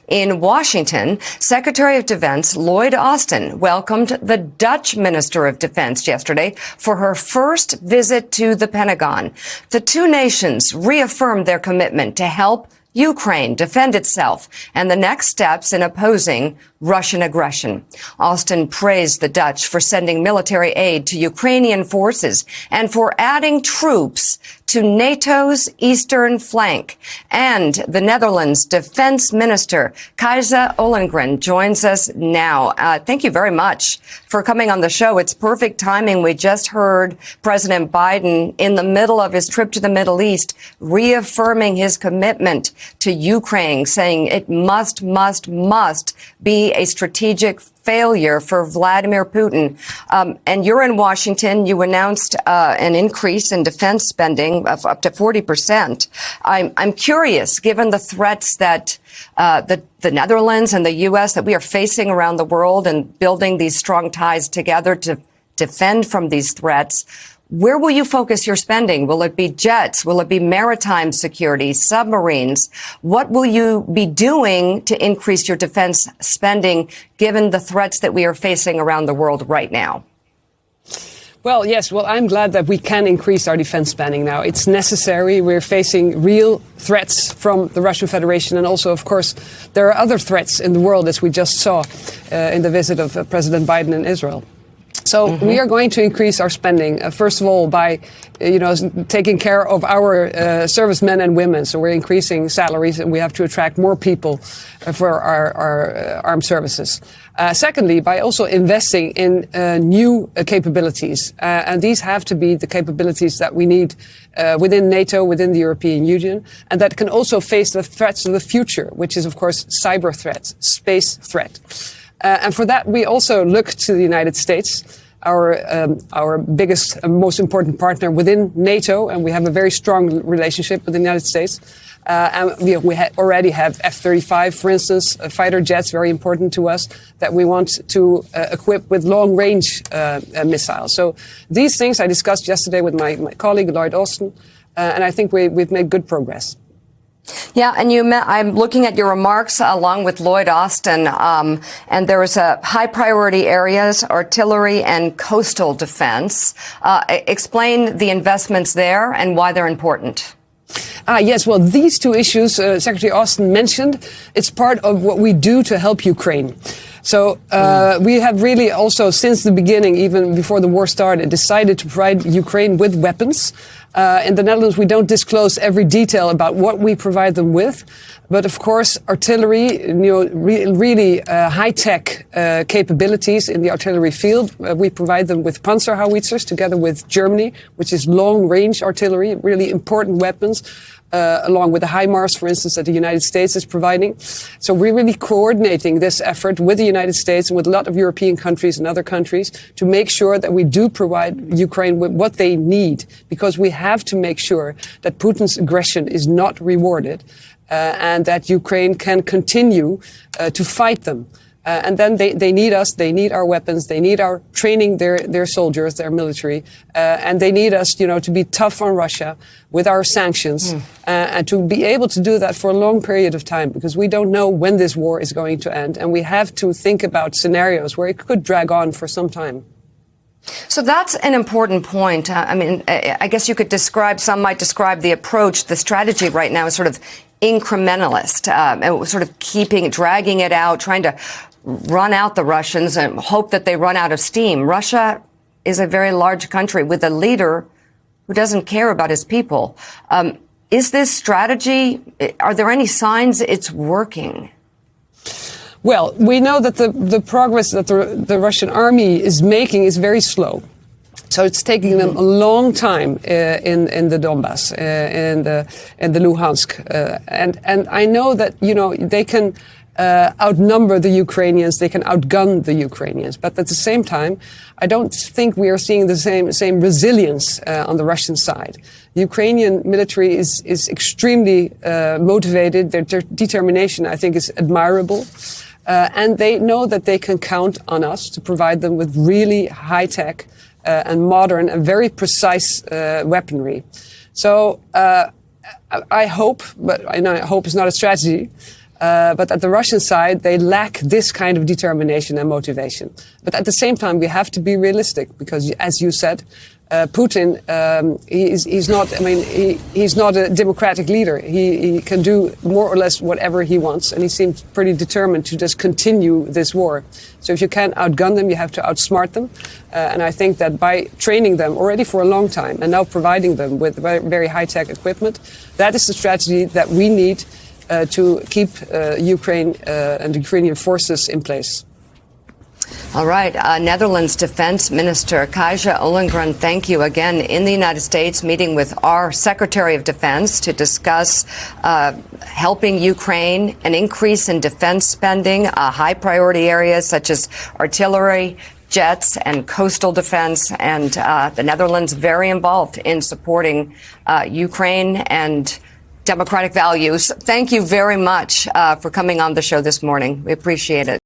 In Washington, Secretary of Defense Lloyd Austin welcomed the Dutch Minister of Defense yesterday for her first visit to the Pentagon. The two nations reaffirmed their commitment to help Ukraine defend itself and the next steps in opposing Russian aggression. Austin praised the Dutch for sending military aid to Ukrainian forces and for adding troops to NATO's eastern flank. And the Netherlands Defense Minister, Kajsa Ollongren, joins us now. Thank you very much for coming on the show. It's perfect timing. We just heard President Biden in the middle of his trip to the Middle East reaffirming his commitment to Ukraine, saying it must be a strategic failure for Vladimir Putin. And you're in Washington. You announced an increase in defense spending of up to 40%. I'm curious, given the threats that the Netherlands and the U.S. that we are facing around the world and building these strong ties together to defend from these threats, where will you focus your spending? Will it be jets? Will it be maritime security, submarines? What will you be doing to increase your defense spending given the threats that we are facing around the world right now? Well, yes. Well, I'm glad that we can increase our defense spending now. It's necessary. We're facing real threats from the Russian Federation. And also, of course, there are other threats in the world, as we just saw in the visit of President Biden in Israel. So we are going to increase our spending, first of all, by, taking care of our servicemen and women. So we're increasing salaries and we have to attract more people for our armed services. Secondly, by also investing in new capabilities. And these have to be the capabilities that we need within NATO, within the European Union, and that can also face the threats of the future, which is, of course, cyber threats, space threat. And for that, we also look to the United States, our biggest and most important partner within NATO, and we have a very strong relationship with the United States. And we already have F-35, for instance, fighter jets, very important to us, that we want to equip with long-range missiles. So these things I discussed yesterday with my colleague, Lloyd Austin, and I think we've made good progress. Yeah, and I'm looking at your remarks along with Lloyd Austin, and there was a high priority areas, artillery and coastal defense. Explain the investments there and why they're important. Yes, well, these two issues Secretary Austin mentioned, it's part of what we do to help Ukraine. So we have really also, since the beginning, even before the war started, decided to provide Ukraine with weapons. In the Netherlands, we don't disclose every detail about what we provide them with. But of course, artillery, really high-tech capabilities in the artillery field. We provide them with Panzer howitzers together with Germany, which is long-range artillery, really important weapons. Along with the HIMARS, for instance, that the United States is providing. So we're really coordinating this effort with the United States and with a lot of European countries and other countries to make sure that we do provide Ukraine with what they need, because we have to make sure that Putin's aggression is not rewarded and that Ukraine can continue to fight them. And then they need us, they need our weapons, they need our training their soldiers, their military, and they need us, to be tough on Russia with our sanctions, and to be able to do that for a long period of time, because we don't know when this war is going to end, and we have to think about scenarios where it could drag on for some time. So that's an important point. I guess you could some might describe the approach, the strategy right now as sort of incrementalist, sort of dragging it out, trying to run out the Russians and hope that they run out of steam. Russia is a very large country with a leader who doesn't care about his people. Is this strategy, are there any signs it's working? Well, we know that the progress that the Russian army is making is very slow. So it's taking them a long time in the Donbass, in the Luhansk. And I know that, they can outnumber the Ukrainians, they can outgun the Ukrainians. But at the same time, I don't think we are seeing the same resilience on the Russian side. The Ukrainian military is extremely motivated. Their determination, I think, is admirable. And they know that they can count on us to provide them with really high-tech and modern and very precise weaponry. So I hope, but I know hope is not a strategy, But at the Russian side, they lack this kind of determination and motivation. But at the same time, we have to be realistic because, as you said, Putin, he's not. I mean, he's not a democratic leader. He can do more or less whatever he wants, and he seems pretty determined to just continue this war. So if you can't outgun them, you have to outsmart them. And I think that by training them already for a long time and now providing them with very high-tech equipment, that is the strategy that we need to keep Ukraine and the Ukrainian forces in place. All right. Netherlands Defense Minister Kajsa Ollongren, thank you again in the United States, meeting with our Secretary of Defense to discuss helping Ukraine, an increase in defense spending, high priority areas such as artillery, jets and coastal defense. And the Netherlands very involved in supporting Ukraine and democratic values. Thank you very much for coming on the show this morning. We appreciate it.